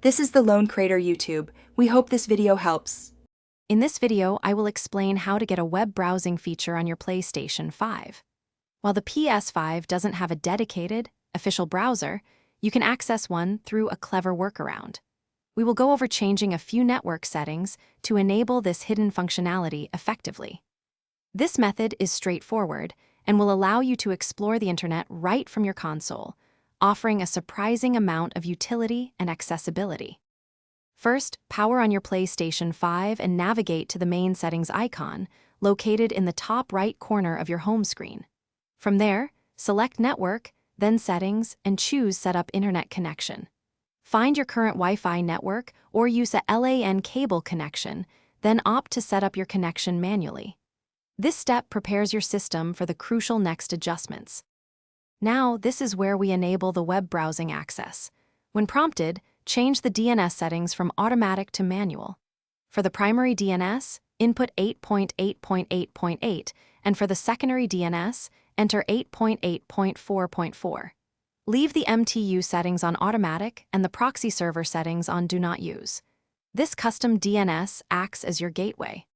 This is the Lone Crater YouTube. We hope this video helps. In this video, I will explain how to get a web browsing feature on your PlayStation 5. While the PS5 doesn't have a dedicated, official browser, you can access one through a clever workaround. We will go over changing a few network settings to enable this hidden functionality effectively. This method is straightforward and will allow you to explore the internet right from your console, offering a surprising amount of utility and accessibility. First, power on your PlayStation 5 and navigate to the main settings icon, located in the top right corner of your home screen. From there, select Network, then Settings, and choose Set up Internet Connection. Find your current Wi-Fi network or use a LAN cable connection, then opt to set up your connection manually. This step prepares your system for the crucial next adjustments. Now, this is where we enable the web browsing access. When prompted, change the DNS settings from automatic to manual. For the primary DNS, input 8.8.8.8, and for the secondary DNS, enter 8.8.4.4. Leave the MTU settings on automatic and the proxy server settings on do not use. This custom DNS acts as your gateway.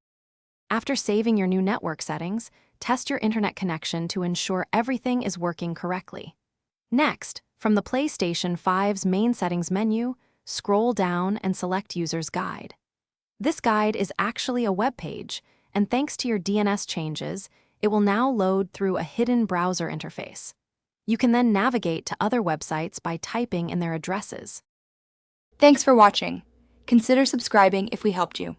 After saving your new network settings, test your internet connection to ensure everything is working correctly. Next, from the PlayStation 5's main settings menu, scroll down and select User's Guide. This guide is actually a web page, and thanks to your DNS changes, it will now load through a hidden browser interface. You can then navigate to other websites by typing in their addresses. Thanks for watching. Consider subscribing if we helped you.